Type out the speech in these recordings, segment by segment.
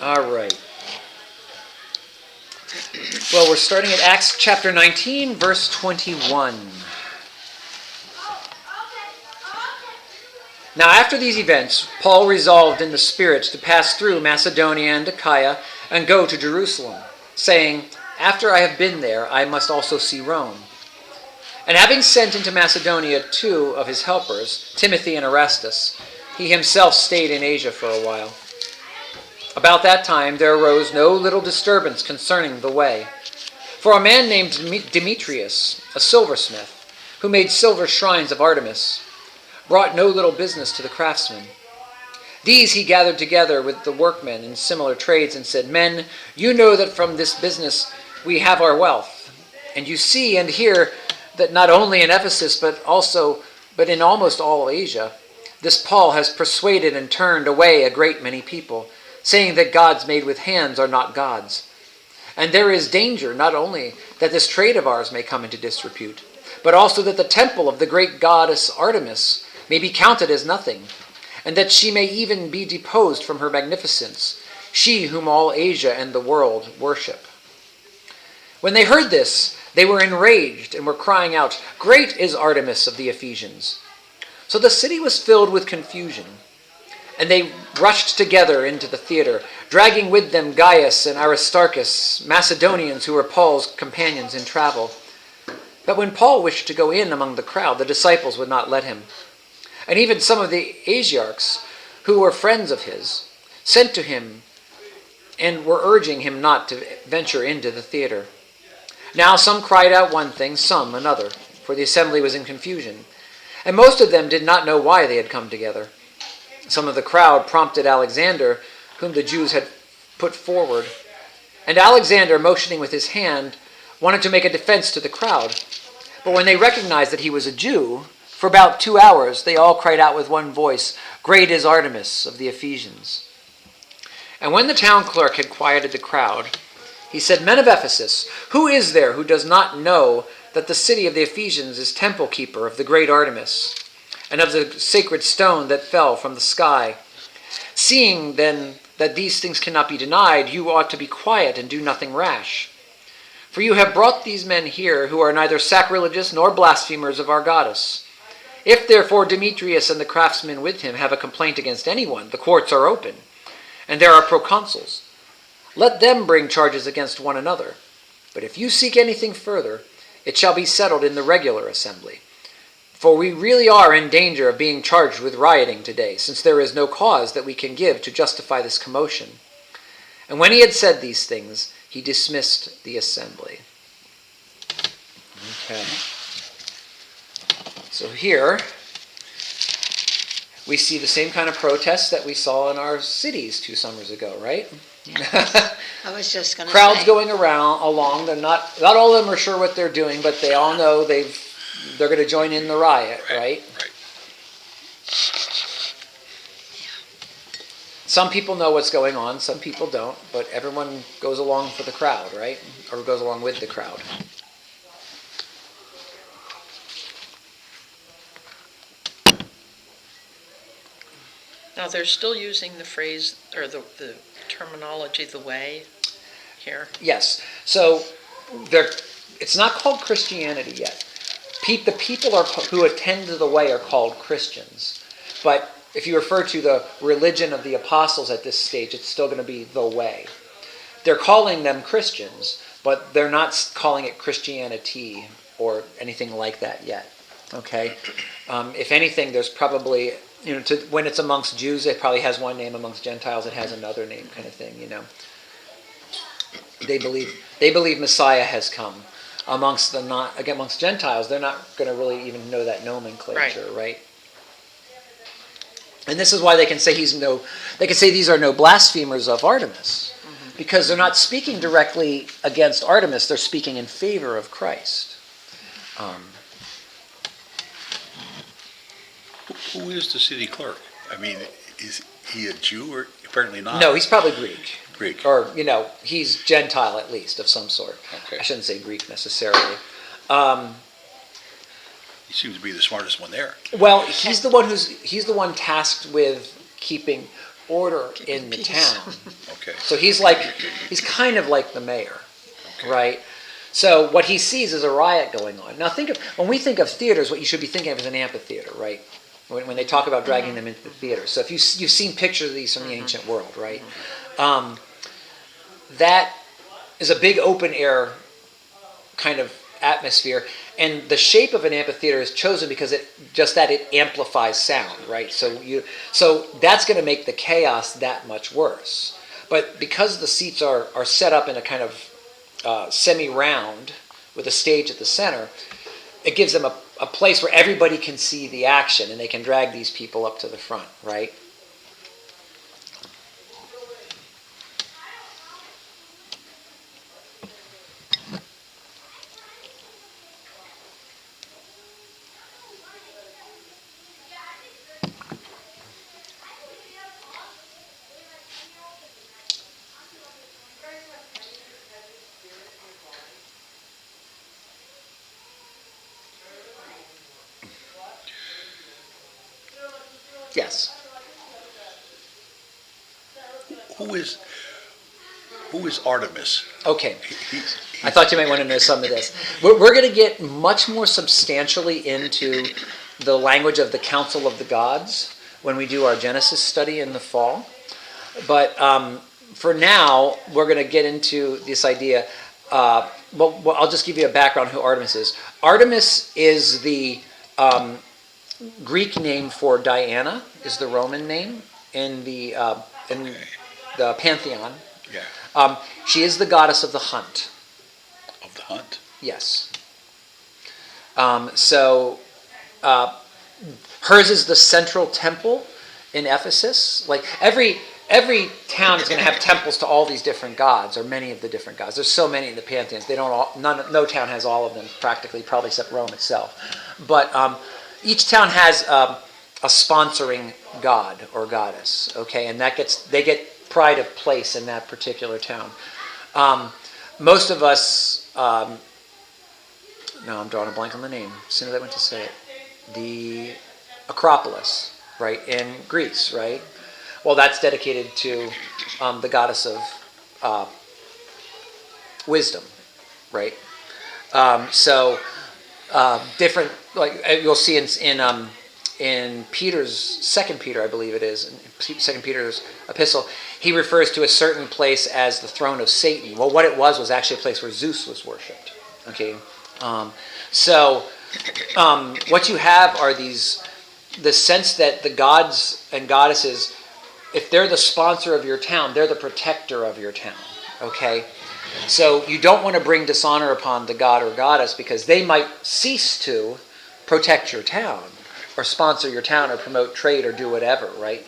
All right. Well, we're starting at Acts chapter 19, verse 21. Now, after these events, Paul resolved in the Spirit to pass through Macedonia and Achaia and go to Jerusalem, saying, "After I have been there, I must also see Rome." And having sent into Macedonia 2 of his helpers, Timothy and Erastus, he himself stayed in Asia for a while. About that time there arose no little disturbance concerning the way. For a man named Demetrius, a silversmith, who made silver shrines of Artemis, brought no little business to the craftsmen. These he gathered together with the workmen in similar trades and said, "Men, you know that from this business we have our wealth. And you see and hear that not only in Ephesus but in almost all Asia, this Paul has persuaded and turned away a great many people, saying that gods made with hands are not gods. And there is danger not only that this trade of ours may come into disrepute, but also that the temple of the great goddess Artemis may be counted as nothing, and that she may even be deposed from her magnificence, she whom all Asia and the world worship." When they heard this, they were enraged and were crying out, "Great is Artemis of the Ephesians." So the city was filled with confusion, and they rushed together into the theater, dragging with them Gaius and Aristarchus, Macedonians who were Paul's companions in travel. But when Paul wished to go in among the crowd, the disciples would not let him. And even some of the Asiarchs, who were friends of his, sent to him and were urging him not to venture into the theater. Now some cried out one thing, some another, for the assembly was in confusion, and most of them did not know why they had come together. Some of the crowd prompted Alexander, whom the Jews had put forward, and Alexander, motioning with his hand, wanted to make a defense to the crowd. But when they recognized that he was a Jew, for about 2 hours they all cried out with one voice, "Great is Artemis of the Ephesians." And when the town clerk had quieted the crowd, he said, "Men of Ephesus, who is there who does not know that the city of the Ephesians is temple keeper of the great Artemis, and of the sacred stone that fell from the sky? Seeing then that these things cannot be denied, you ought to be quiet and do nothing rash. For you have brought these men here who are neither sacrilegious nor blasphemers of our goddess. If therefore Demetrius and the craftsmen with him have a complaint against anyone, the courts are open, and there are proconsuls. Let them bring charges against one another. But if you seek anything further, it shall be settled in the regular assembly. For we really are in danger of being charged with rioting today, since there is no cause that we can give to justify this commotion." And when he had said these things, he dismissed the assembly. Okay. So here we see the same kind of protests that we saw in our cities 2 summers ago, right? Yeah. I was just going to say. Crowds going along. They're not all of them are sure what they're doing, but they all know they're going to join in the riot, right? Right. Some people know what's going on, some people don't, but everyone goes along for the crowd, right? Or goes along with the crowd. Now, they're still using the phrase, or the terminology, "the way," here. Yes. So it's not called Christianity yet. The people who attend to the way are called Christians. But if you refer to the religion of the apostles at this stage, it's still going to be the way. They're calling them Christians, but they're not calling it Christianity or anything like that yet. Okay? If anything, there's probably, when it's amongst Jews, it probably has one name. Amongst Gentiles, it has another name, kind of thing. They believe Messiah has come. Amongst Gentiles, they're not going to really even know that nomenclature, right? And this is why they can say these are no blasphemers of Artemis, because they're not speaking directly against Artemis; they're speaking in favor of Christ. Who is the city clerk? I mean, is he a Jew or apparently not? No, he's probably Greek. Greek. Or, he's Gentile at least, of some sort. Okay. I shouldn't say Greek necessarily. He seems to be the smartest one there. Well, he's the one tasked with keeping order in the peace. town. Okay. So he's kind of like the mayor, right? So what he sees is a riot going on. Now when we think of theaters, what you should be thinking of is an amphitheater, right? When they talk about dragging them into the theater. So if you've seen pictures of these from the ancient world, right? That is a big open air kind of atmosphere, and the shape of an amphitheater is chosen because it amplifies sound, right? So that's going to make the chaos that much worse. But because the seats are set up in a kind of semi-round with a stage at the center, it gives them a place where everybody can see the action and they can drag these people up to the front, right? Yes. Who is Artemis? Okay. I thought you might want to know some of this. We're going to get much more substantially into the language of the Council of the Gods when we do our Genesis study in the fall. But for now, we're going to get into this idea. Well, I'll just give you a background who Artemis is. Artemis is the Greek name for Diana, is the Roman name in the pantheon. Yeah. She is the goddess of the hunt. Of the hunt. Yes. Hers is the central temple in Ephesus. Like every town is going to have temples to all these different gods, or many of the different gods. There's so many in the pantheons. No town has all of them practically, probably except Rome itself. But each town has a sponsoring god or goddess. Okay, and they get pride of place in that particular town. Most of us, no, I'm drawing a blank on the name. As soon as I went to say it, the Acropolis, right, in Greece, right? Well, that's dedicated to the goddess of wisdom, right? Different, like you'll see in Peter's, 2 Peter, I believe it is, in 2 Peter's epistle, he refers to a certain place as the throne of Satan. Well, what it was actually a place where Zeus was worshipped. Okay, what you have are the sense that the gods and goddesses, if they're the sponsor of your town, they're the protector of your town. Okay, so you don't want to bring dishonor upon the god or goddess because they might cease to protect your town, or sponsor your town, or promote trade, or do whatever, right?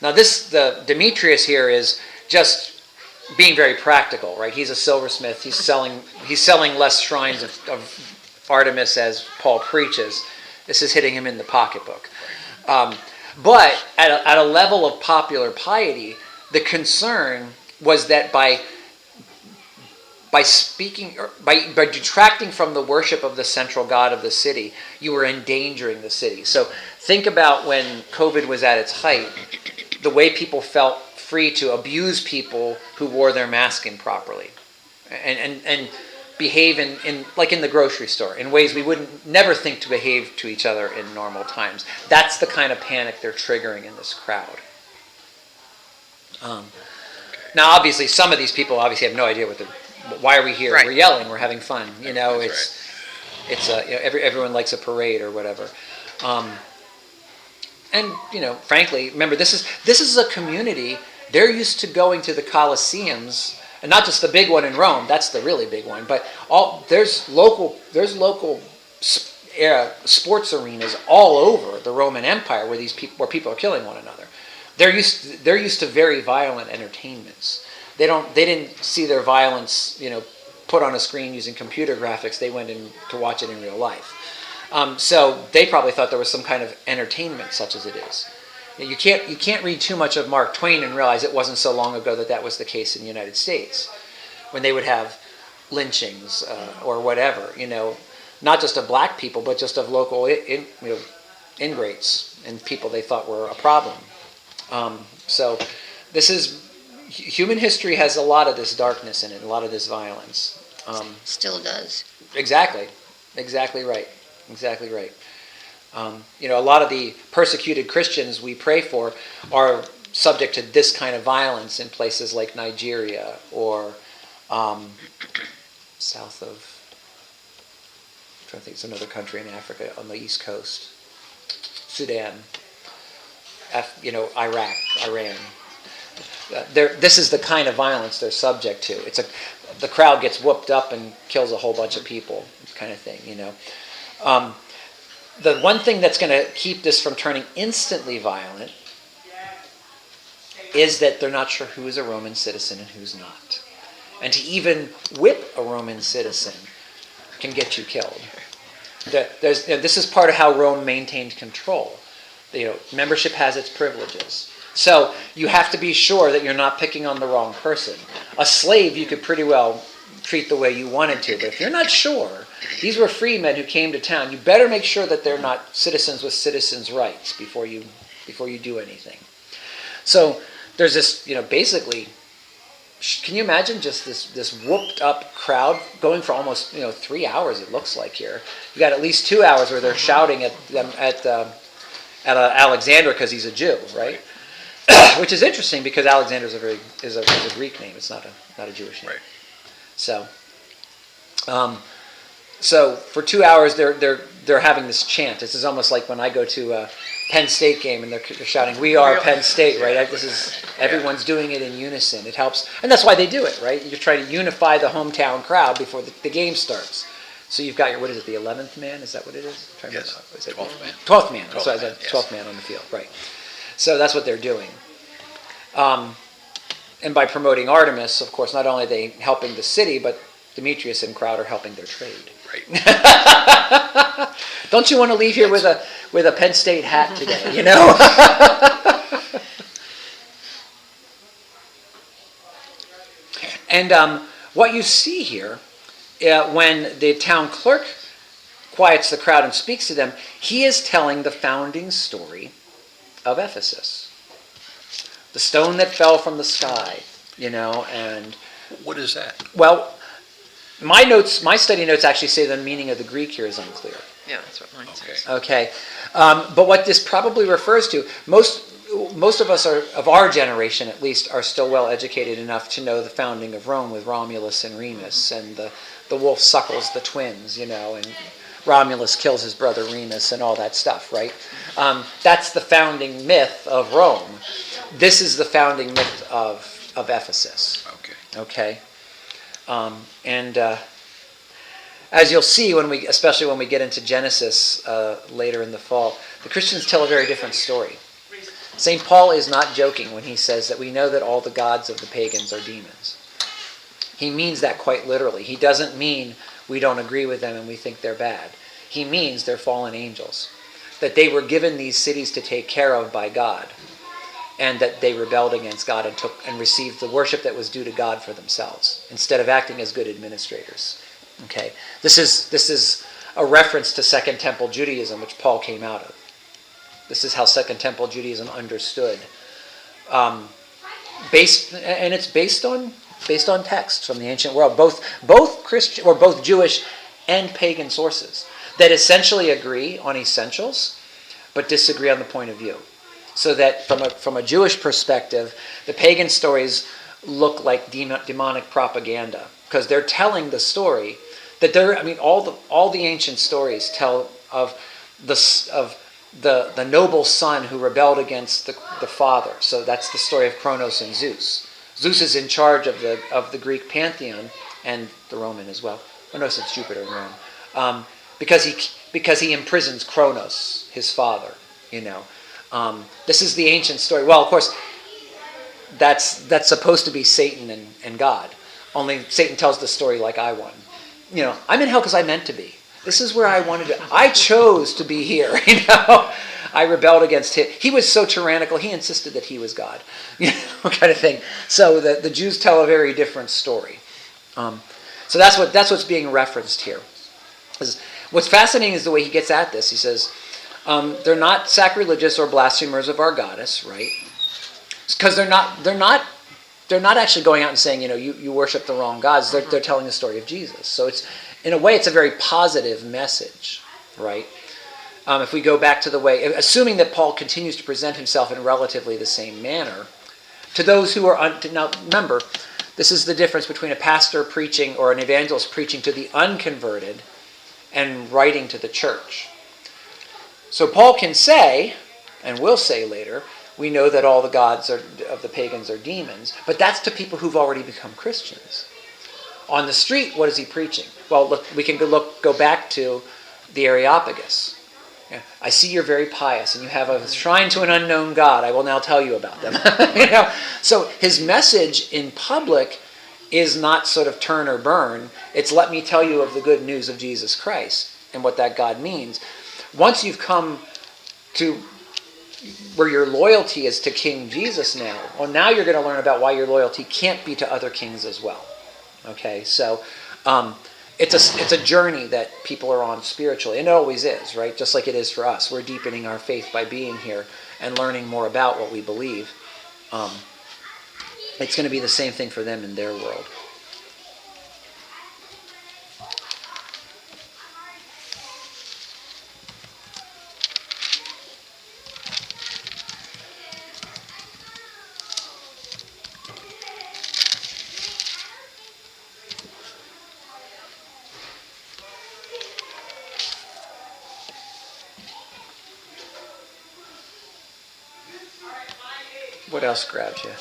Now the Demetrius here is just being very practical, right? He's a silversmith. He's selling less shrines of Artemis as Paul preaches. This is hitting him in the pocketbook. But at a level of popular piety, the concern was that by detracting from the worship of the central god of the city, you were endangering the city. So think about when COVID was at its height, the way people felt free to abuse people who wore their mask improperly, and behave in like in the grocery store in ways we wouldn't never think to behave to each other in normal times. That's the kind of panic they're triggering in this crowd. Now, obviously, some of these people obviously have no idea why are we here? Right. We're yelling. We're having fun. That's Everyone likes a parade or whatever. And frankly, remember this is a community. They're used to going to the Colosseums, and not just the big one in Rome. That's the really big one. But there's local sports arenas all over the Roman Empire where people are killing one another. They're used to very violent entertainments. They didn't see their violence, put on a screen using computer graphics. They went in to watch it in real life. So they probably thought there was some kind of entertainment such as it is. You can't read too much of Mark Twain and realize it wasn't so long ago that was the case in the United States, when they would have lynchings or whatever. Not just of black people, but just of local ingrates and people they thought were a problem. So this is human history has a lot of this darkness in it, a lot of this violence. Still does. Exactly right. Exactly right. A lot of the persecuted Christians we pray for are subject to this kind of violence in places like Nigeria or south of, I'm trying to think, it's another country in Africa on the east coast, Sudan, Iraq, Iran. This is the kind of violence they're subject to. The crowd gets whooped up and kills a whole bunch of people, kind of thing. The one thing that's going to keep this from turning instantly violent is that they're not sure who is a Roman citizen and who's not. And to even whip a Roman citizen can get you killed. This is part of how Rome maintained control. Membership has its privileges. So you have to be sure that you're not picking on the wrong person. A slave you could pretty well treat the way you wanted to, but if you're not sure, these were free men who came to town. You better make sure that they're not citizens with citizens' rights before you do anything. So there's this, basically, can you imagine just this whooped up crowd going for almost 3 hours? It looks like here. You got at least 2 hours where they're shouting at them at Alexander because he's a Jew, right? Which is interesting because Alexander is a Greek name. It's not a Jewish name. Right. So for 2 hours they're having this chant. This is almost like when I go to a Penn State game and they're shouting, "We are Penn State!" Right? This is everyone's doing it in unison. It helps, and that's why they do it, right? You're trying to unify the hometown crowd before the game starts. So you've got your, what is it, the 11th man? Is that what it is? Yes. 12th man. 12th man. That's right, Yes. 12th man on the field, right. So that's what they're doing. And by promoting Artemis, of course, not only are they helping the city, but Demetrius and crowd are helping their trade. Right. Don't you want to leave here with a Penn State hat today, And what you see here, when the town clerk quiets the crowd and speaks to them, he is telling the founding story of Ephesus. The stone that fell from the sky, and... What is that? Well, my study notes actually say the meaning of the Greek here is unclear. Yeah, that's what mine says. Okay. But what this probably refers to, most of us of our generation at least, are still well educated enough to know the founding of Rome with Romulus and Remus, and the wolf suckles the twins, and Romulus kills his brother Remus and all that stuff, right? That's the founding myth of Rome. This is the founding myth of Ephesus. Okay. And as you'll see, especially when we get into Genesis later in the fall, the Christians tell a very different story. St. Paul is not joking when he says that we know that all the gods of the pagans are demons. He means that quite literally. He doesn't mean we don't agree with them and we think they're bad. He means they're fallen angels. That they were given these cities to take care of by God, and that they rebelled against God and received the worship that was due to God for themselves, instead of acting as good administrators. Okay, this is a reference to Second Temple Judaism, which Paul came out of. This is how Second Temple Judaism understood, it's based on texts from the ancient world, both Christian or both Jewish and pagan sources that essentially agree on essentials, but disagree on the point of view. So that from a Jewish perspective, the pagan stories look like demonic propaganda, because they're telling the story that all the ancient stories tell of the noble son who rebelled against the father. So that's the story of Kronos and Zeus. Zeus is in charge of the Greek pantheon and the Roman as well. Oh no, it's Jupiter in Rome, because he imprisons Kronos, his father. This is the ancient story. Well, of course, that's supposed to be Satan and God. Only Satan tells the story like I won. I'm in hell because I meant to be. This is where I wanted to. I chose to be here. I rebelled against him. He was so tyrannical. He insisted that he was God. Kind of thing. So the Jews tell a very different story. So that's what's being referenced here. What's fascinating is the way he gets at this. He says, they're not sacrilegious or blasphemers of our goddess, right? Because they're not they're not actually going out and saying, you worship the wrong gods. They're telling the story of Jesus. So it's, in a way, it's a very positive message, right? If we go back to the way, assuming that Paul continues to present himself in relatively the same manner, to those who are, now remember, this is the difference between a pastor preaching or an evangelist preaching to the unconverted and writing to the church. So Paul can say, and will say later, we know that all the gods of the pagans are demons, but that's to people who've already become Christians. On the street, what is he preaching? Well, look, we can go back to the Areopagus. I see you're very pious, and you have a shrine to an unknown god. I will now tell you about them. So his message in public is not sort of turn or burn. It's let me tell you of the good news of Jesus Christ and what that God means. Once you've come to where your loyalty is to King Jesus now, well, now you're going to learn about why your loyalty can't be to other kings as well. Okay, so it's a journey that people are on spiritually, and it always is, right? Just like it is for us. We're deepening our faith by being here and learning more about what we believe. It's going to be the same thing for them in their world. What else grabs you?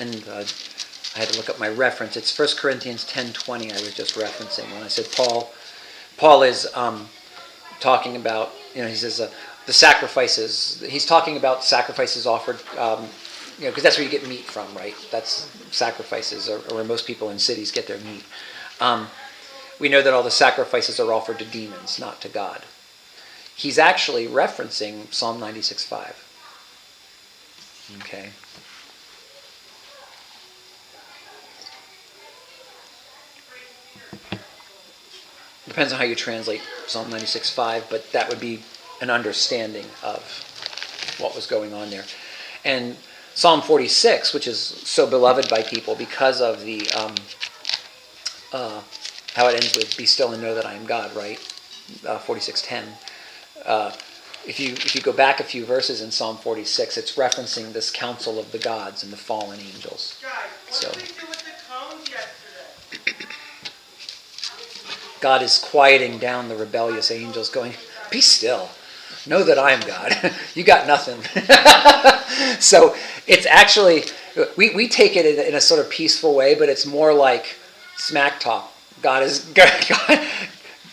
And I had to look up my reference. It's 1 Corinthians 10:20 I was just referencing when I said Paul is talking about, he says the sacrifices. He's talking about sacrifices offered, because that's where you get meat from, right? That's sacrifices, or where most people in cities get their meat. We know that all the sacrifices are offered to demons, not to God. He's actually referencing Psalm 96:5. Okay. Depends on how you translate Psalm 96:5, but that would be an understanding of what was going on there. And Psalm 46, which is so beloved by people because of the how it ends with "Be still and know that I am God," right? 46:10. If you go back a few verses in Psalm 46, it's referencing this council of the gods and the fallen angels. Guys, what did we do with the cones yesterday? God is quieting down the rebellious angels, going, "Be still. Know that I am God. You got nothing." So it's actually, we take it in a sort of peaceful way, but it's more like smack talk. God.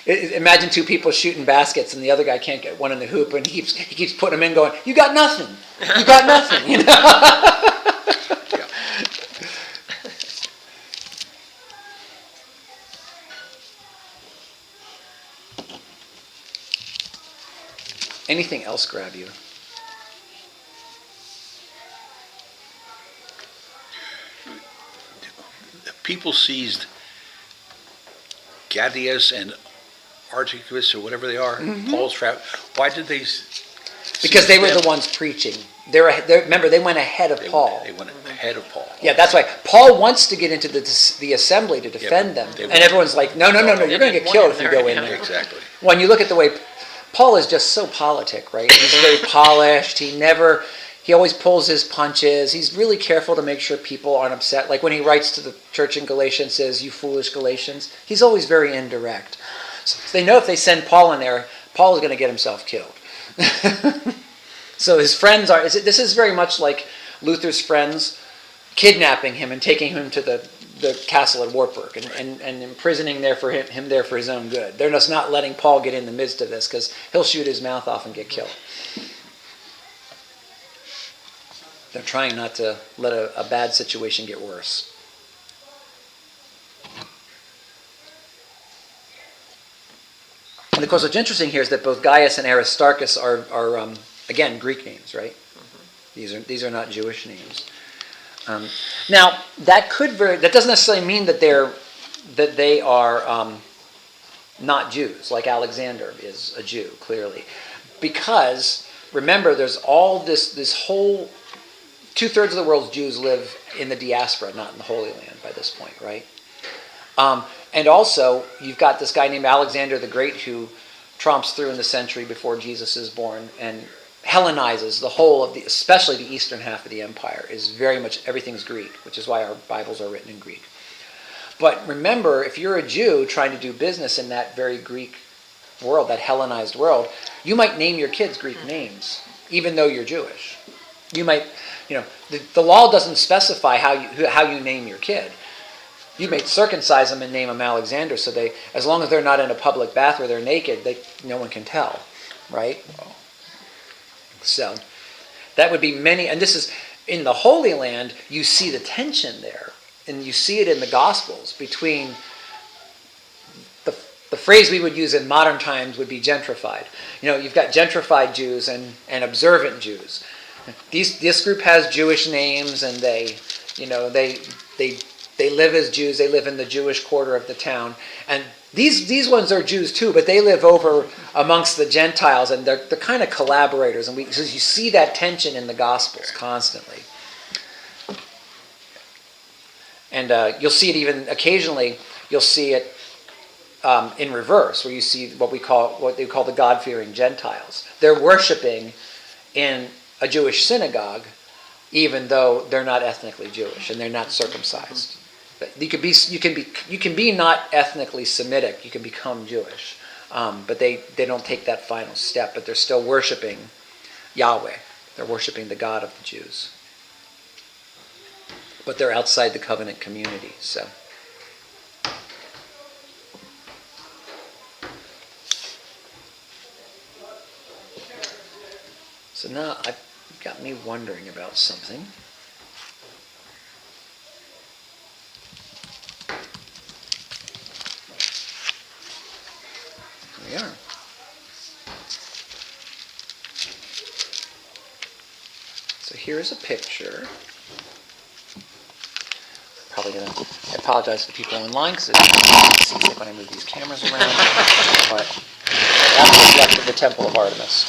Imagine two people shooting baskets, and the other guy can't get one in the hoop, and he keeps putting them in, going, "You got nothing. You got nothing." Anything else grab you? People seized Gadius and Articus, or whatever they are, Paul's trap. Why did they? Because they were the ones preaching. Remember, they went ahead of Paul. They went ahead of Paul. Yeah, that's why Paul wants to get into the assembly to defend them, and everyone's like, "No, you're going to get killed if you go in there." Exactly. When you look at the way Paul is just so politic, right? He's very polished. He always pulls his punches. He's really careful to make sure people aren't upset. Like when he writes to the church in Galatia and says, "You foolish Galatians," he's always very indirect. So they know if they send Paul in there, Paul is going to get himself killed. So his friends this is very much like Luther's friends kidnapping him and taking him to the castle at Wartburg and imprisoning him there for his own good. They're just not letting Paul get in the midst of this because he'll shoot his mouth off and get killed. They're trying not to let a bad situation get worse. And of course, what's interesting here is that both Gaius and Aristarchus are again, Greek names, right? These are not Jewish names. Now, that doesn't necessarily mean that they're that they are not Jews, like Alexander is a Jew, clearly. Because, remember, there's all this whole, 2/3 of the world's Jews live in the diaspora, not in the Holy Land by this point, right? And also, you've got this guy named Alexander the Great who tromps through in the century before Jesus is born and Hellenizes the whole of especially the eastern half of the empire. Is very much, everything's Greek, which is why our Bibles are written in Greek. But remember, if you're a Jew trying to do business in that very Greek world, that Hellenized world, you might name your kids Greek names, even though you're Jewish. You might, the law doesn't specify how you name your kid. You may circumcise them and name them Alexander, so as long as they're not in a public bath where they're naked, no one can tell, right? So that would be many, and this is in the Holy Land. You see the tension there, and you see it in the Gospels between the phrase we would use in modern times would be gentrified. You've got gentrified Jews and observant Jews. This group has Jewish names, and they live as Jews. They live in the Jewish quarter of the town, and these ones are Jews too, but they live over amongst the Gentiles, and they're kind of collaborators. And so you see that tension in the Gospels constantly, and you'll see it even occasionally. You'll see it in reverse, where you see what they call the God-fearing Gentiles. They're worshiping in a Jewish synagogue, even though they're not ethnically Jewish and they're not circumcised. You can be not ethnically Semitic. You can become Jewish, but they don't take that final step. But they're still worshiping Yahweh. They're worshiping the God of the Jews. But they're outside the covenant community. So now I've got me wondering about something. Here we are. So here's a picture. I apologize to the people online because it seems like when I move these cameras around. But that's what's left of the Temple of Artemis.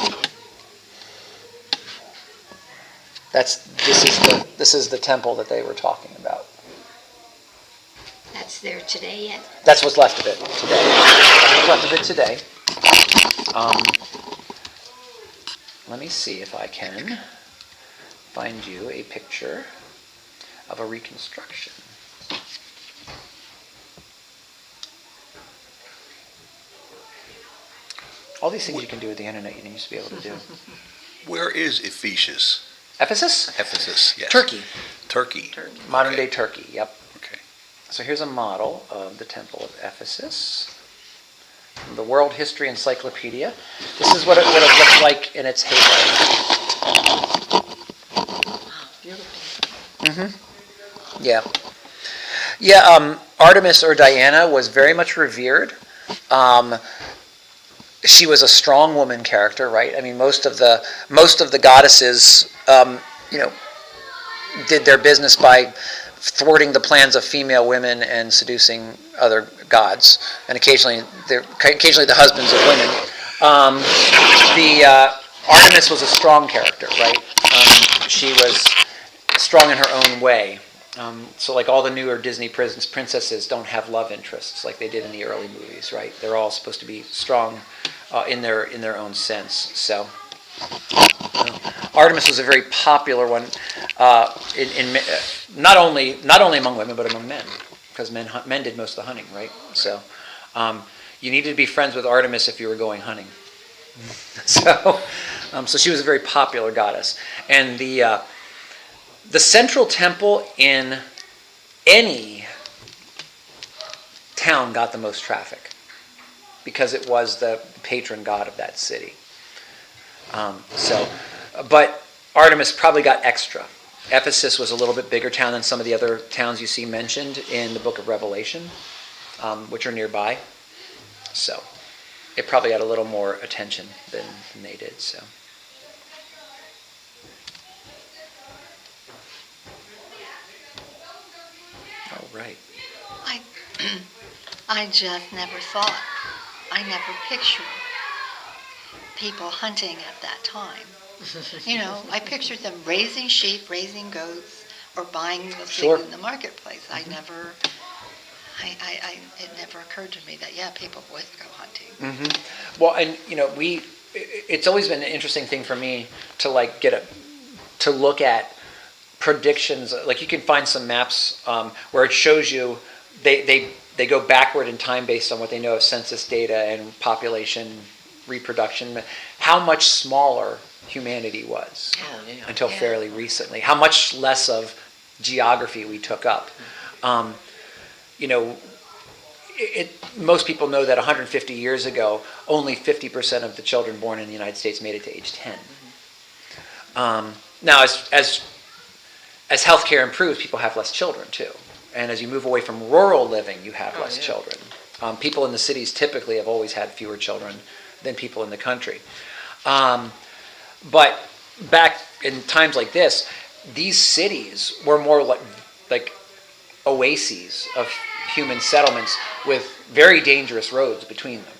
This is the temple that they were talking about. That's there today yet? That's what's left of it today. That's what's left of it today. Let me see if I can find you a picture of a reconstruction. All these things you can do with the internet, you used to be able to do. Where is Ephesus? Ephesus? Ephesus, yes. Turkey. Turkey. Modern day Turkey, yep. Okay. So here's a model of the Temple of Ephesus. From the World History Encyclopedia. This is what it would have looked like in its heyday. Beautiful. Mm-hmm. Yeah. Yeah, Artemis or Diana was very much revered. She was a strong woman character, right? I mean, most of the goddesses, did their business by thwarting the plans of female women and seducing other gods, and occasionally the husbands of women. Artemis was a strong character, right? She was strong in her own way. So like all the newer Disney princesses don't have love interests like they did in the early movies, right? They're all supposed to be strong in their own sense. So Artemis was a very popular one, in not only among women but among men, because men did most of the hunting, right? So you needed to be friends with Artemis if you were going hunting. So she was a very popular goddess, and the central temple in any town got the most traffic because it was the patron god of that city. But Artemis probably got extra. Ephesus was a little bit bigger town than some of the other towns you see mentioned in the book of Revelation, which are nearby. So it probably got a little more attention than they did. So. All right. I just never thought, I never pictured people hunting at that time. I pictured them raising sheep, raising goats, or buying those Sure. things in the marketplace. It never occurred to me that, people would go hunting. Mm-hmm. Well, and it's always been an interesting thing for me to to look at predictions. Like you can find some maps where it shows you they go backward in time based on what they know of census data and population reproduction, how much smaller humanity was until fairly recently, how much less of geography we took up. Most people know that 150 years ago, only 50% of the children born in the United States made it to age 10. Now, as healthcare improves, people have less children too. And as you move away from rural living, you have less children. People in the cities typically have always had fewer children than people in the country. But back in times like this, these cities were more like oases of human settlements with very dangerous roads between them.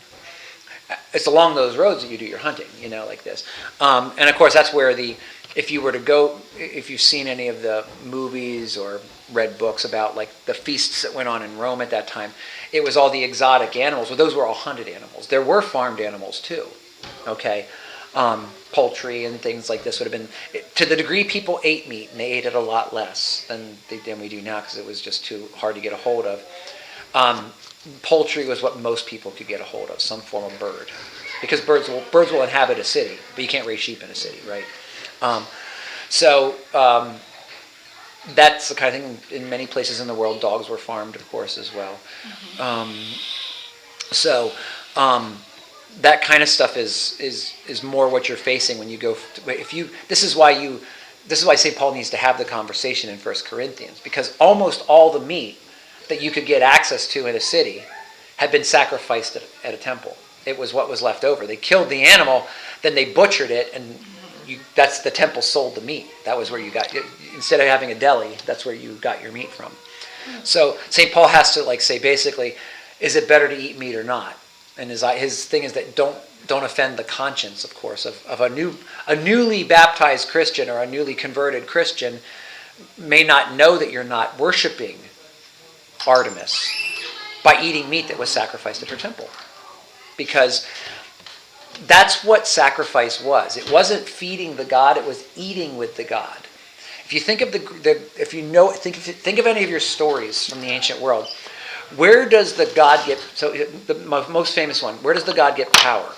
It's along those roads that you do your hunting, like this. And of course, that's where if you've seen any of the movies or read books about like the feasts that went on in Rome at that time, it was all the exotic animals. Well, those were all hunted animals. There were farmed animals too, okay? Poultry and things like this would have been, to the degree people ate meat, and they ate it a lot less than we do now because it was just too hard to get a hold of. Poultry was what most people could get a hold of, some form of bird. Because birds will inhabit a city, but you can't raise sheep in a city, right? That's the kind of thing in many places in the world. Dogs were farmed, of course, as well. That kind of stuff is more what you're facing when you go. This is why St. Paul needs to have the conversation in 1 Corinthians, because almost all the meat that you could get access to in a city had been sacrificed at a temple. It was what was left over. They killed the animal, then they butchered it, and that's the temple sold the meat. That was where you got, instead of having a deli, that's where you got your meat from. So St. Paul has to say basically, is it better to eat meat or not? And his thing is that don't offend the conscience, of course, of a newly baptized Christian or a newly converted Christian may not know that you're not worshiping Artemis by eating meat that was sacrificed at her temple. Because that's what sacrifice was. It wasn't feeding the god, it was eating with the god. If you think of think of any of your stories from the ancient world, where does the god get, so the most famous one, where does the god get power?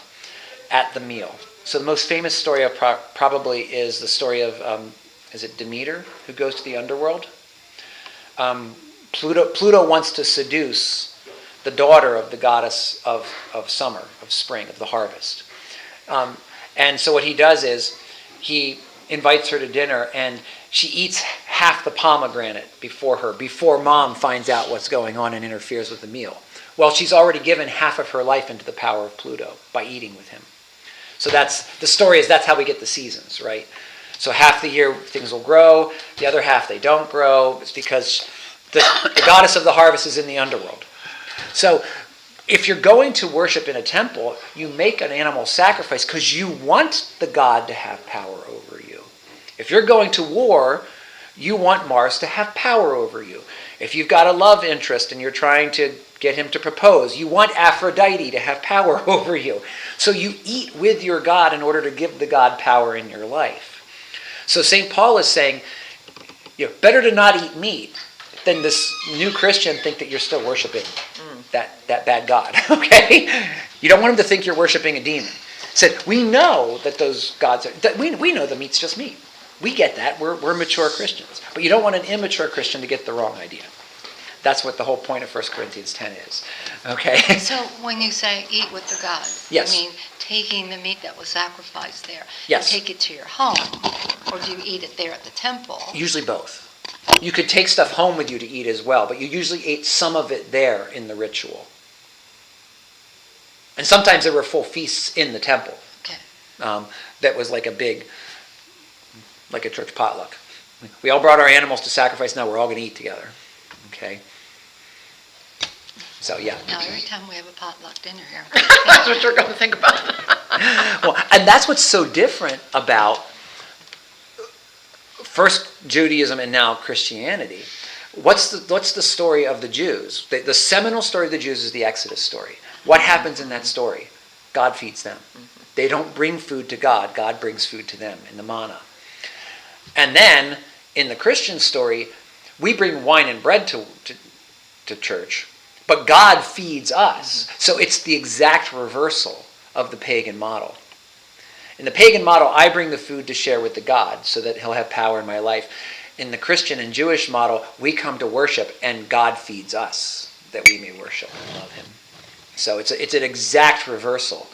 At the meal. So the most famous story probably is the story of, is it Demeter, who goes to the underworld? Pluto wants to seduce the daughter of the goddess of summer, of spring, of the harvest. And so what he does is he invites her to dinner, and she eats half the pomegranate before mom finds out what's going on and interferes with the meal. Well, she's already given half of her life into the power of Pluto by eating with him. So that's how we get the seasons, right? So half the year things will grow, the other half they don't grow. It's because the goddess of the harvest is in the underworld. So if you're going to worship in a temple, you make an animal sacrifice because you want the god to have power over you. If you're going to war, you want Mars to have power over you. If you've got a love interest and you're trying to get him to propose, you want Aphrodite to have power over you. So you eat with your god in order to give the god power in your life. So St. Paul is saying, better to not eat meat than this new Christian think that you're still worshiping that bad god, okay? You don't want him to think you're worshiping a demon. He said, we know that those gods we know the meat's just meat. We get that. We're mature Christians. But you don't want an immature Christian to get the wrong idea. That's what the whole point of 1 Corinthians 10 is, okay? So when you say eat with the gods, yes. You mean taking the meat that was sacrificed there, yes. and take it to your home, or do you eat it there at the temple? Usually both. You could take stuff home with you to eat as well, but you usually ate some of it there in the ritual. And sometimes there were full feasts in the temple. Okay. That was like a church potluck. We all brought our animals to sacrifice, now we're all going to eat together. Okay? So yeah. Now, every time we have a potluck dinner here, That's what you're going to think about. Well, and that's what's so different about first Judaism and now Christianity. What's the story of the Jews? The seminal story of the Jews is the Exodus story. What happens in that story? God feeds them. They don't bring food to God. God brings food to them in the manna. And then in the Christian story, we bring wine and bread to church, but God feeds us. So it's the exact reversal of the pagan model. In the pagan model, I bring the food to share with the God so that he'll have power in my life. In the Christian and Jewish model, we come to worship and God feeds us that we may worship and love him. So it's an exact reversal.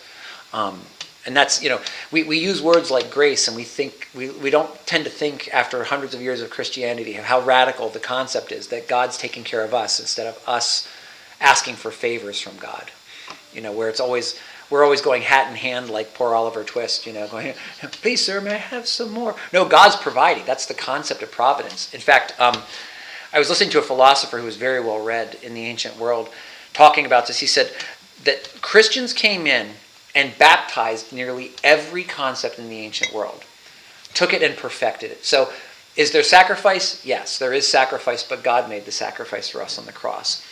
And that's, we use words like grace, and we don't tend to think after hundreds of years of Christianity how radical the concept is that God's taking care of us instead of us asking for favors from God. Where we're always going hat in hand like poor Oliver Twist, going, please sir, may I have some more? No, God's providing. That's the concept of providence. In fact, I was listening to a philosopher who was very well read in the ancient world talking about this. He said that Christians came in and baptized nearly every concept in the ancient world, took it and perfected it. So is there sacrifice? Yes, there is sacrifice, but God made the sacrifice for us on the cross.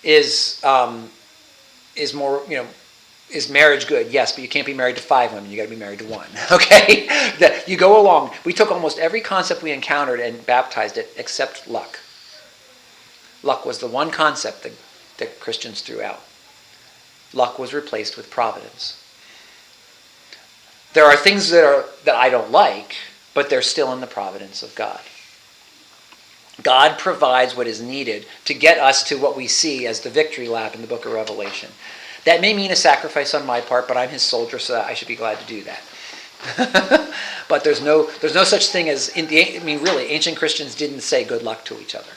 Is marriage good? Yes, but you can't be married to 5 women. You got to be married to 1. Okay, you go along. We took almost every concept we encountered and baptized it, except luck. Luck was the one concept that Christians threw out. Luck was replaced with providence. There are things that I don't like, but they're still in the providence of God. God provides what is needed to get us to what we see as the victory lap in the book of Revelation. That may mean a sacrifice on my part, but I'm his soldier, so I should be glad to do that. But there's no such thing as, really, ancient Christians didn't say good luck to each other.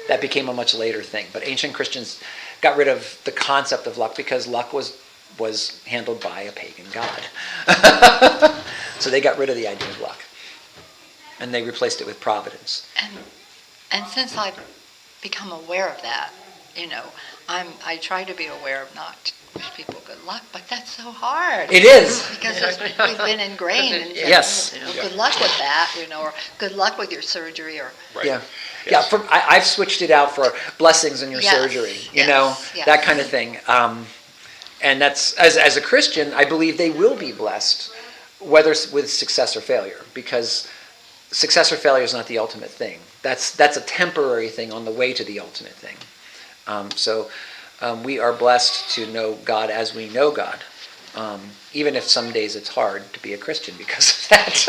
That became a much later thing. But ancient Christians got rid of the concept of luck because luck was handled by a pagan god. So they got rid of the idea of luck. And they replaced it with providence. and since I've become aware of that, I try to be aware of not to wish people good luck, but that's so hard. It is. Because we've been ingrained in Yes. well, good luck with that, or good luck with your surgery, or Right. Yeah. Yes. Yeah, I've switched it out for blessings in your Yes, surgery, yes, yes. that kind of thing. And that's, as a Christian, I believe they will be blessed, whether with success or failure, because success or failure is not the ultimate thing. That's a temporary thing on the way to the ultimate thing. So we are blessed to know God as we know God, even if some days it's hard to be a Christian because of that.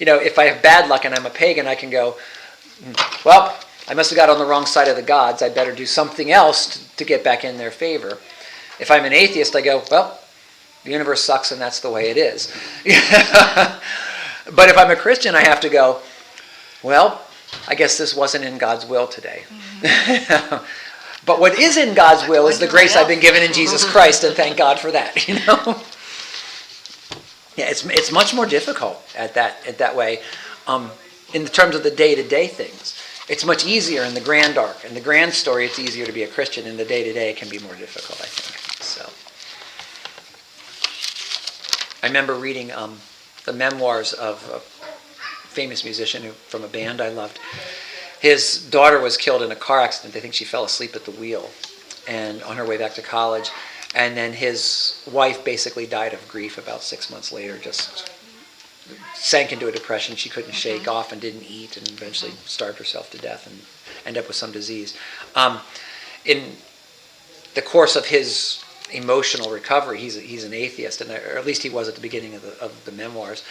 If I have bad luck and I'm a pagan, I can go, well, I must have got on the wrong side of the gods. I better do something else to get back in their favor. If I'm an atheist, I go, well, the universe sucks and that's the way it is. But if I'm a Christian, I have to go, well, I guess this wasn't in God's will today. Mm-hmm. But what is in God's will is the grace I've been given in Jesus Christ, and thank God for that. Yeah, it's much more difficult at that way. In terms of the day-to-day things, it's much easier in the grand arc. In the grand story, it's easier to be a Christian. In the day-to-day, it can be more difficult, I think. So, I remember reading the memoirs of a famous musician from a band I loved. His daughter was killed in a car accident. They think she fell asleep at the wheel, and on her way back to college. And then his wife basically died of grief about 6 months later, just sank into a depression she couldn't shake off and didn't eat, and eventually starved herself to death and ended up with some disease. In the course of his emotional recovery, he's an atheist, or at least he was at the beginning of the memoirs,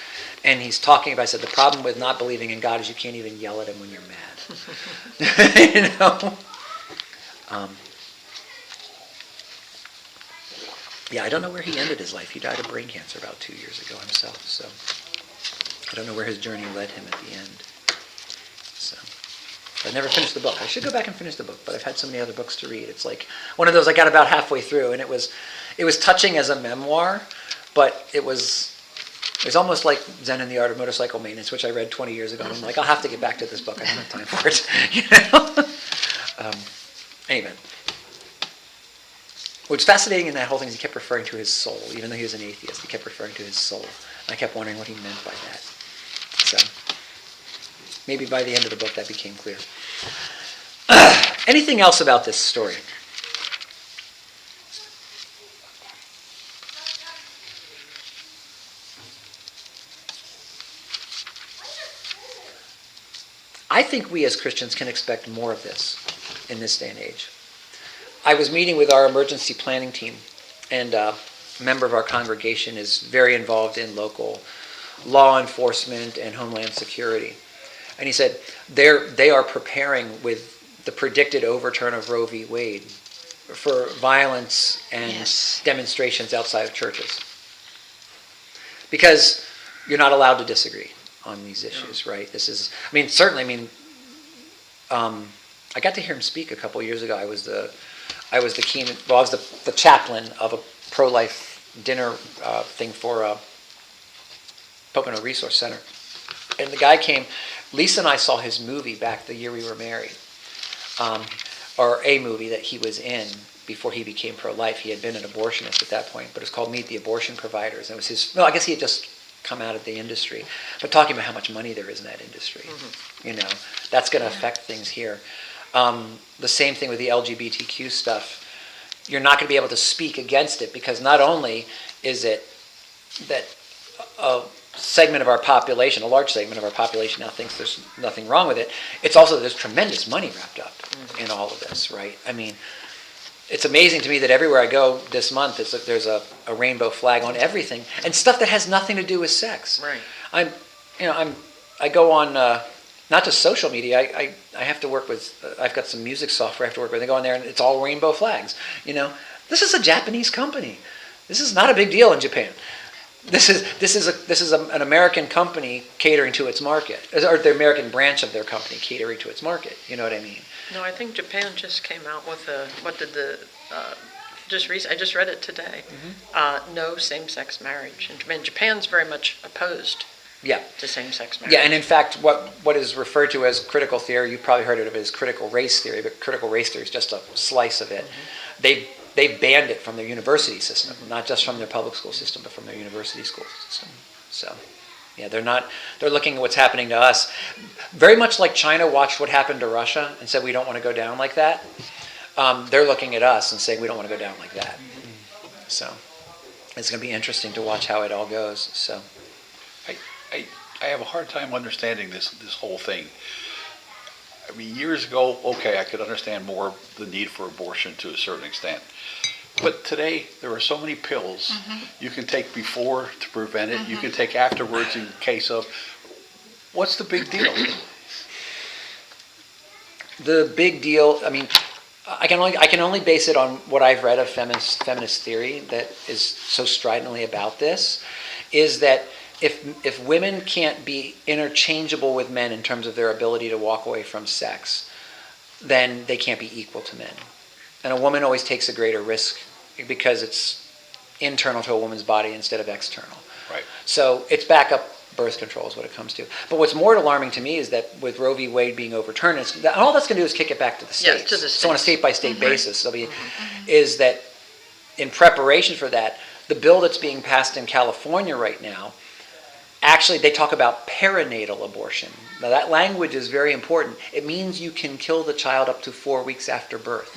and he's talking about, I said, the problem with not believing in God is you can't even yell at him when you're mad. Yeah, I don't know where he ended his life. He died of brain cancer about 2 years ago himself, so I don't know where his journey led him at the end. So I never finished the book. I should go back and finish the book, but I've had so many other books to read. It's like one of those I got about halfway through, and it was touching as a memoir, but it was almost like Zen and the Art of Motorcycle Maintenance, which I read 20 years ago, and I'm like, I'll have to get back to this book. I don't have time for it. Amen. What's fascinating in that whole thing is he kept referring to his soul, even though he was an atheist. He kept referring to his soul. And I kept wondering what he meant by that. So maybe by the end of the book that became clear. Anything else about this story? I think we as Christians can expect more of this in this day and age. I was meeting with our emergency planning team, and a member of our congregation is very involved in local law enforcement and homeland security. And he said they are preparing with the predicted overturn of Roe v. Wade for violence and Yes. demonstrations outside of churches. Because you're not allowed to disagree on these issues, right? This is, I mean, certainly, I got to hear him speak a couple years ago. I was the chaplain of a pro-life dinner thing for Pocono Resource Center. And the guy came, Lisa and I saw his movie back the year we were married, or a movie that he was in before he became pro-life. He had been an abortionist at that point, but it's called Meet the Abortion Providers. And it was his, no, I guess he had just come out of the industry, but talking about how much money there is in that industry. Mm-hmm. You know, that's going to affect things here. The same thing with the LGBTQ stuff. You're not going to be able to speak against it because not only is it that a segment of our population, a large segment of our population now thinks there's nothing wrong with it, it's also that there's tremendous money wrapped up in all of this, right? I mean, it's amazing to me that everywhere I go this month, there's a rainbow flag on everything, and stuff that has nothing to do with sex. Right. I go on not just social media. I have to work with. I've got some music software I have to work with. I go on there and it's all rainbow flags. You know, this is a Japanese company. This is not a big deal in Japan. This is an American company catering to its market, or the American branch of their company catering to its market. You know what I mean? No, I think Japan just came out with I just read it today. Mm-hmm. No same-sex marriage in Japan. Japan's very much opposed. Yeah. To same-sex marriage. Yeah, and in fact, what is referred to as critical theory, you've probably heard of it as critical race theory, but critical race theory is just a slice of it. Mm-hmm. They banned it from their university system, not just from their public school system, but from their university school system. So, yeah, they're looking at what's happening to us. Very much like China watched what happened to Russia and said, we don't want to go down like that. They're looking at us and saying, we don't want to go down like that. So, it's going to be interesting to watch how it all goes. So, I have a hard time understanding this whole thing. I mean, years ago, okay, I could understand more the need for abortion to a certain extent. But today, there are so many pills you can take before to prevent it. You can take afterwards in case of. What's the big deal? The big deal, I mean, I can only base it on what I've read of feminist theory that is so stridently about this, is that if women can't be interchangeable with men in terms of their ability to walk away from sex, then they can't be equal to men. And a woman always takes a greater risk because it's internal to a woman's body instead of external. Right. So it's backup birth control is what it comes to. But what's more alarming to me is that with Roe v. Wade being overturned, all that's going to do is kick it back to the states. Yes, to the states. So on a state-by-state basis, is that in preparation for that, the bill that's being passed in California right now, actually, they talk about perinatal abortion. Now, that language is very important. It means you can kill the child up to 4 weeks after birth.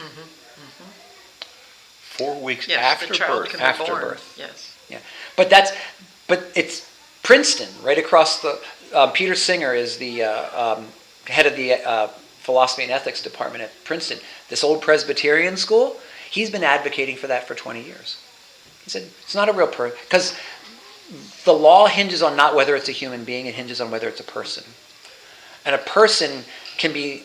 4 weeks Yes, after the child birth. can be After born. birth. Yes. Yeah, but it's Princeton, right across the. Peter Singer is the head of the philosophy and ethics department at Princeton. This old Presbyterian school. He's been advocating for that for 20 years. He said it's not a real person because the law hinges on not whether it's a human being; it hinges on whether it's a person. And a person can be.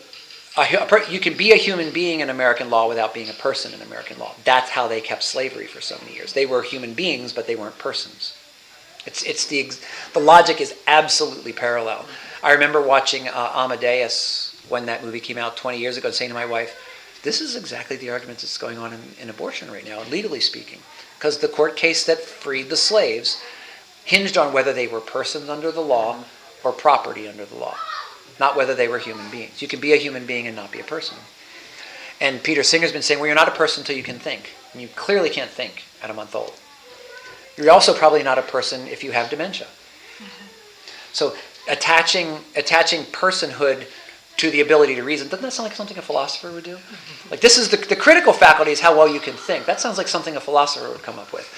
You can be a human being in American law without being a person in American law. That's how they kept slavery for so many years. They were human beings, but they weren't persons. The logic is absolutely parallel. I remember watching Amadeus when that movie came out 20 years ago and saying to my wife, this is exactly the argument that's going on in abortion right now, legally speaking. Because the court case that freed the slaves hinged on whether they were persons under the law or property under the law, not whether they were human beings. You can be a human being and not be a person. And Peter Singer's been saying, well, you're not a person until you can think. And you clearly can't think at a month old. You're also probably not a person if you have dementia. So attaching personhood to the ability to reason, doesn't that sound like something a philosopher would do? Like, this is the critical faculty is how well you can think. That sounds like something a philosopher would come up with.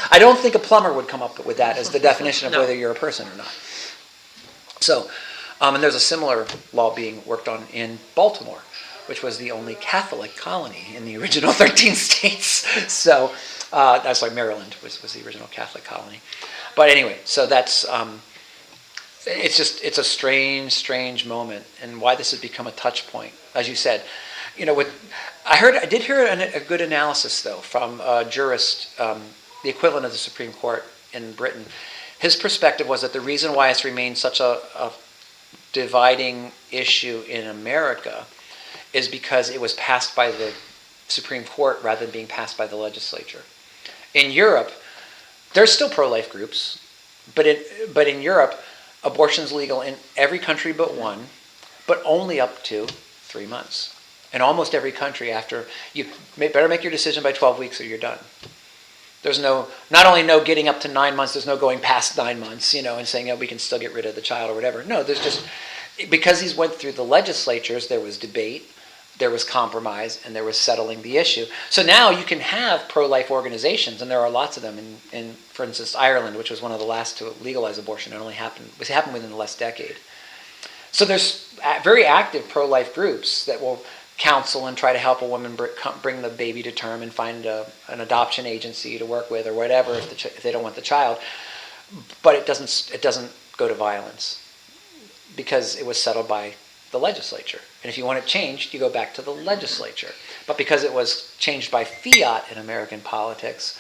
I don't think a plumber would come up with that as the definition of whether you're a person or not. So, and there's a similar law being worked on in Baltimore, which was the only Catholic colony in the original 13 states. So, that's like Maryland was the original Catholic colony. But anyway, so that's, it's a strange moment, and why this has become a touch point, as you said. I did hear a good analysis though from a jurist, the equivalent of the Supreme Court in Britain. His perspective was that the reason why it's remained such a dividing issue in America is because it was passed by the Supreme Court rather than being passed by the legislature. In Europe, there's still pro-life groups, but in Europe, abortion's legal in every country but one, but only up to 3 months. In almost every country, after you better make your decision by 12 weeks or you're done. There's not only no getting up to 9 months, there's no going past 9 months, and saying, we can still get rid of the child or whatever. No, there's just, because these went through the legislatures, there was debate, there was compromise, and there was settling the issue. So now you can have pro-life organizations, and there are lots of them in for instance, Ireland, which was one of the last to legalize abortion. It happened within the last decade. So there's very active pro-life groups that will counsel and try to help a woman bring the baby to term and find an adoption agency to work with or whatever if they don't want the child. But it doesn't go to violence because it was settled by the legislature. And if you want it changed, you go back to the legislature. But because it was changed by fiat in American politics,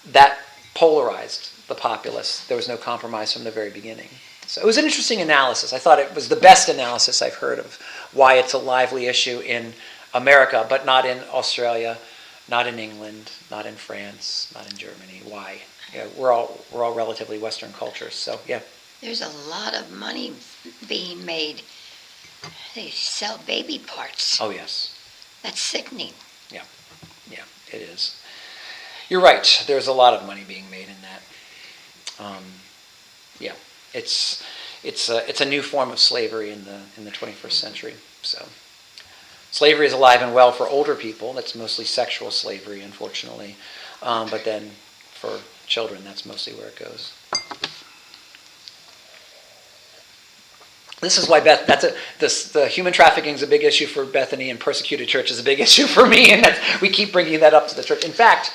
that polarized the populace. There was no compromise from the very beginning. So it was an interesting analysis. I thought it was the best analysis I've heard of why it's a lively issue in America, but not in Australia, not in England, not in France, not in Germany. Why? We're all relatively Western cultures. So yeah. There's a lot of money being made. They sell baby parts. Oh yes. That's sickening. Yeah, it is. You're right. There's a lot of money being made in that. It's a new form of slavery in the 21st century. So, slavery is alive and well for older people. That's mostly sexual slavery, unfortunately. But then, for children, that's mostly where it goes. This is why the human trafficking is a big issue for Bethany, and persecuted church is a big issue for me, and we keep bringing that up to the church. In fact,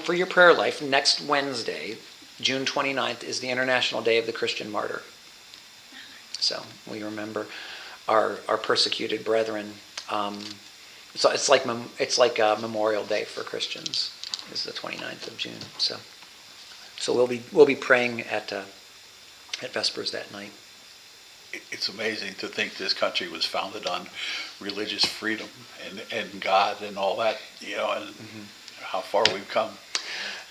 for your prayer life, next Wednesday, June 29th, is the International Day of the Christian Martyr. So we remember our persecuted brethren. So it's like Memorial Day for Christians. Is the 29th of June. So we'll be praying at Vespers that night. It's amazing to think this country was founded on religious freedom and God and all that, and how far we've come.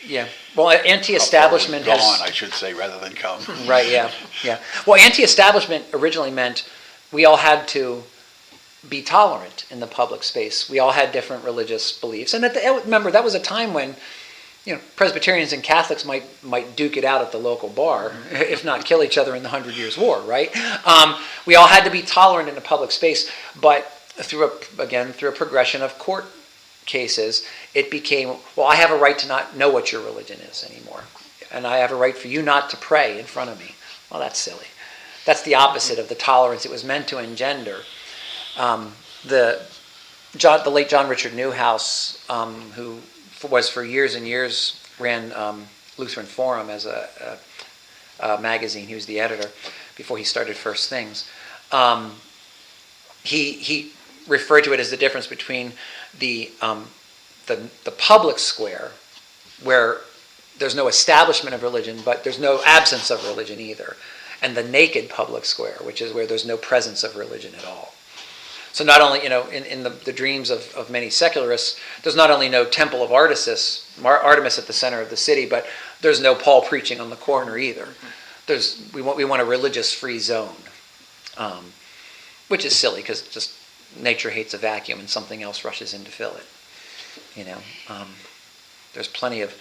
Yeah. Well, anti-establishment gone, has... I should say, rather than come. Right, yeah. Well, anti-establishment originally meant we all had to be tolerant in the public space. We all had different religious beliefs. And remember, that was a time when Presbyterians and Catholics might duke it out at the local bar, if not kill each other in the 100 Years' War, right? We all had to be tolerant in the public space, but through a progression of court cases, it became, well, I have a right to not know what your religion is anymore, and I have a right for you not to pray in front of me. Well, that's silly. That's the opposite of the tolerance it was meant to engender. The late John Richard Newhouse, who was for years and years ran Lutheran Forum as a magazine. He was the editor before he started First Things. He referred to it as the difference between the public square, where there's no establishment of religion, but there's no absence of religion either, and the naked public square, which is where there's no presence of religion at all. So not only, in the dreams of many secularists, there's not only no temple of Artemis at the center of the city, but there's no Paul preaching on the corner either. We want a religious free zone, which is silly because just nature hates a vacuum and something else rushes in to fill it. There's plenty of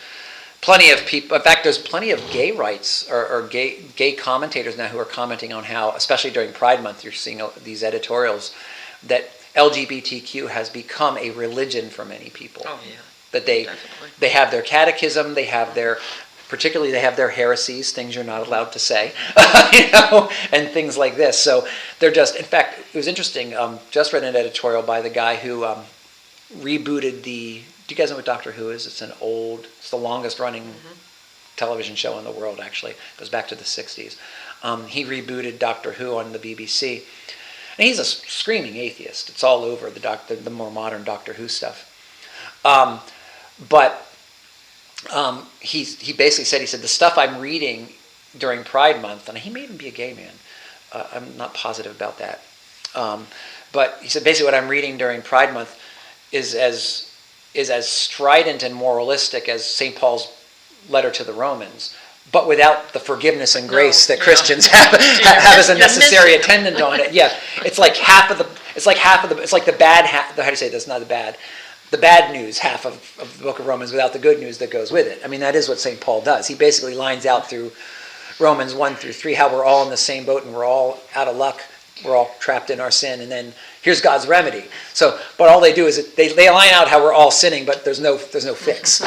people. In fact, there's plenty of gay rights or gay commentators now who are commenting on how, especially during Pride Month, you're seeing these editorials that LGBTQ has become a religion for many people. Oh, yeah. That they Definitely. they have their catechism, they have their heresies, things you're not allowed to say, and things like this. So they're just. In fact, it was interesting. Just read an editorial by the guy who rebooted the. Do you guys know what Doctor Who is? It's the longest running television show in the world. Actually, it goes back to the '60s. He rebooted Doctor Who on the BBC, and he's a screaming atheist. It's all over the more modern Doctor Who stuff. But he basically said, the stuff I'm reading during Pride Month, and he may even be a gay man. I'm not positive about that. But he said basically what I'm reading during Pride Month is as strident and moralistic as St. Paul's letter to the Romans, but without the forgiveness and grace that Christians have as a necessary attendant on it. Yeah, it's like the bad how do you say this? Not the bad news half of the book of Romans without the good news that goes with it. I mean, that is what St. Paul does. He basically lines out through Romans 1 through 3 how we're all in the same boat and we're all out of luck. We're all trapped in our sin, and then here's God's remedy. So, but all they do is they line out how we're all sinning, but there's no fix.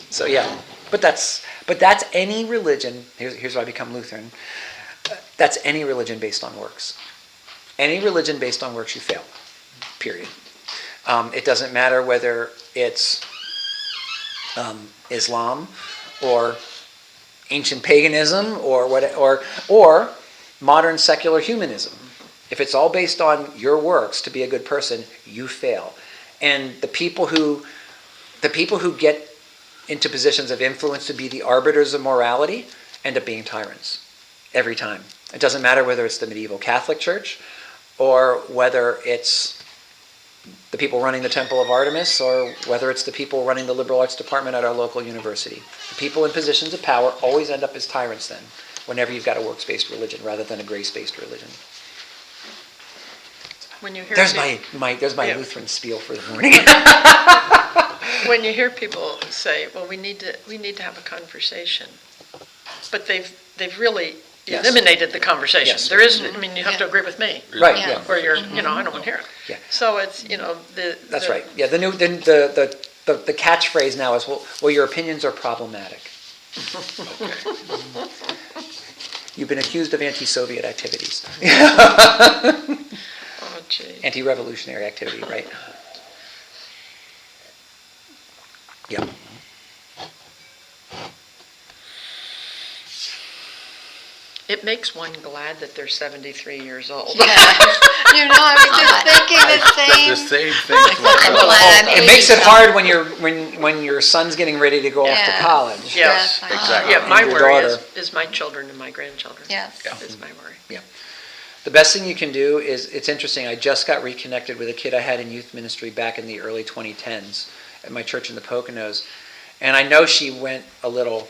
So yeah, but that's any religion. Here's why I become Lutheran. That's any religion based on works. Any religion based on works, you fail. Period. It doesn't matter whether it's Islam or ancient paganism or modern secular humanism. If it's all based on your works to be a good person, you fail. And the people who get into positions of influence to be the arbiters of morality end up being tyrants every time. It doesn't matter whether it's the medieval Catholic Church or whether it's the people running the Temple of Artemis or whether it's the people running the liberal arts department at our local university. The people in positions of power always end up as tyrants then, whenever you've got a works-based religion rather than a grace-based religion. When you hear There's people, my Lutheran spiel for the morning. when you hear people say, "Well, we need to have a conversation," but they've really Yes. eliminated the conversation. Yes. There isn't. I mean, you have to agree with me. Right. Yeah. Yeah. Where you're, I don't want to hear it. Yeah. So it's, That's right. Yeah. The catchphrase now is, well, your opinions are problematic. You've been accused of anti-Soviet activities. Oh, gee. Anti-revolutionary activity, right? Yeah. It makes one glad that they're 73 years old. Yeah. I was just thinking The the same same. thing. I'm glad I'm It makes it 80 hard when your son's getting ready to go off to Yes. college. Yes. Exactly. Yeah, my And your worry daughter. is my children and my grandchildren. Yes. Is my worry. The best thing you can do is, it's interesting, I just got reconnected with a kid I had in youth ministry back in the early 2010s at my church in the Poconos. And I know she went a little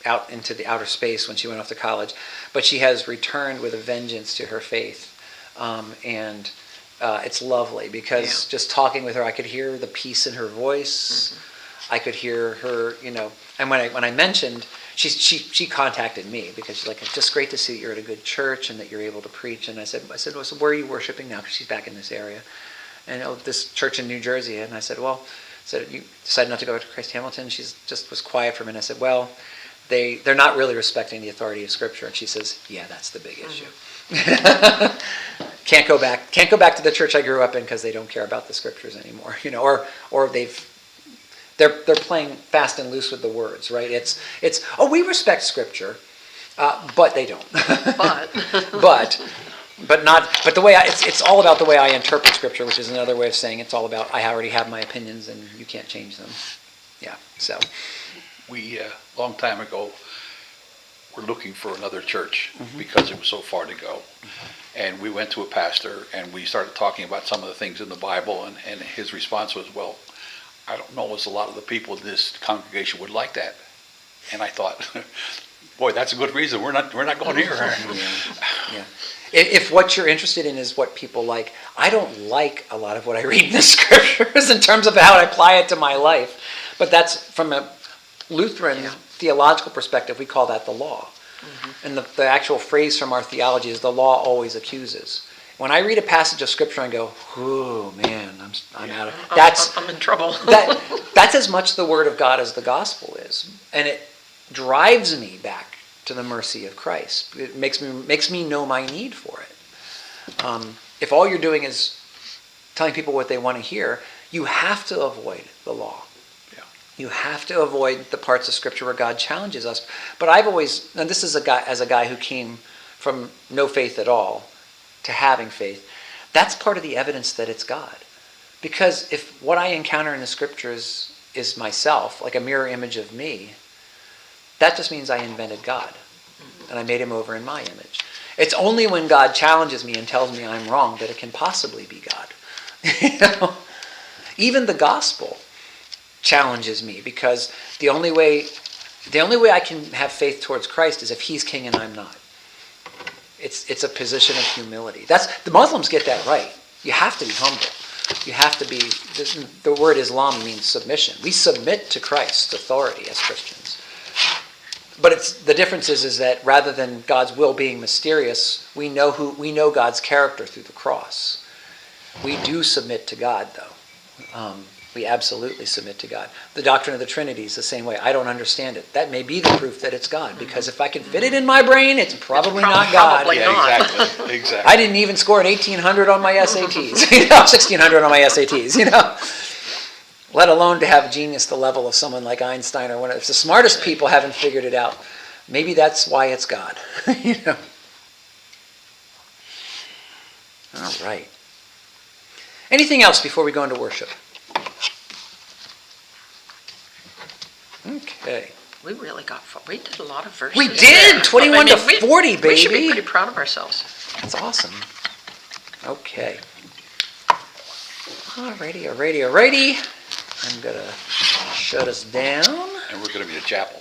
out into the outer space when she went off to college, but she has returned with a vengeance to her faith. And it's lovely because just talking with her, I could hear the peace in her voice. Mm-hmm. I could hear her, and when I mentioned, she contacted me because she's like, it's just great to see that you're at a good church and that you're able to preach. And I said, well, so where are you worshiping now? Because she's back in this area. And this church in New Jersey. And I said, well, you decided not to go to Christ Hamilton? She just was quiet for a minute. I said, well, they're not really respecting the authority of Scripture. And she says, yeah, that's the big issue. Can't go back to the church I grew up in because they don't care about the Scriptures anymore. Or they're playing fast and loose with the words, right? It's we respect Scripture, but they don't. But the way it's all about the way I interpret Scripture, which is another way of saying it's all about I already have my opinions and you can't change them. Yeah. So We long time ago were looking for another church because it was so far to go, and we went to a pastor and we started talking about some of the things in the Bible, and his response was, well, I don't know as a lot of the people in this congregation would like that. And I thought, boy, that's a good reason. We're not going here. yeah. If what you're interested in is what people like, I don't like a lot of what I read in the scriptures in terms of how I apply it to my life. But that's from a Lutheran theological perspective, we call that the law. And the actual phrase from our theology is the law always accuses. When I read a passage of scripture and go, "Oh man, I'm out of," I'm in trouble. that's as much the word of God as the gospel is, and it drives me back to the mercy of Christ. It makes me know my need for it. If all you're doing is telling people what they want to hear, you have to avoid the law. You have to avoid the parts of Scripture where God challenges us. But I've always, and this is as a guy who came from no faith at all to having faith, that's part of the evidence that it's God. Because if what I encounter in the Scriptures is myself, like a mirror image of me, that just means I invented God. And I made him over in my image. It's only when God challenges me and tells me I'm wrong that it can possibly be God. You know? Even the gospel challenges me, because the only way I can have faith towards Christ is if he's king and I'm not. It's a position of humility. The Muslims get that right. You have to be humble. You have to be, the word Islam means submission. We submit to Christ's authority as Christians. But the difference is that rather than God's will being mysterious, we know God's character through the cross. We do submit to God, though. We absolutely submit to God. The doctrine of the Trinity is the same way. I don't understand it. That may be the proof that it's God, because if I can fit it in my brain, it's probably not God. Probably not. Exactly. I didn't even score an 1800 on my SATs, 1600 on my SATs, Let alone to have genius the level of someone like Einstein or one of the smartest people haven't figured it out. Maybe that's why it's God. All right. Anything else before we go into worship? Okay. We really we did a lot of verses. We did! 21 to 40, baby. We should be pretty proud of ourselves. That's awesome. Okay. Alrighty. I'm going to shut us down. And we're going to be a chapel.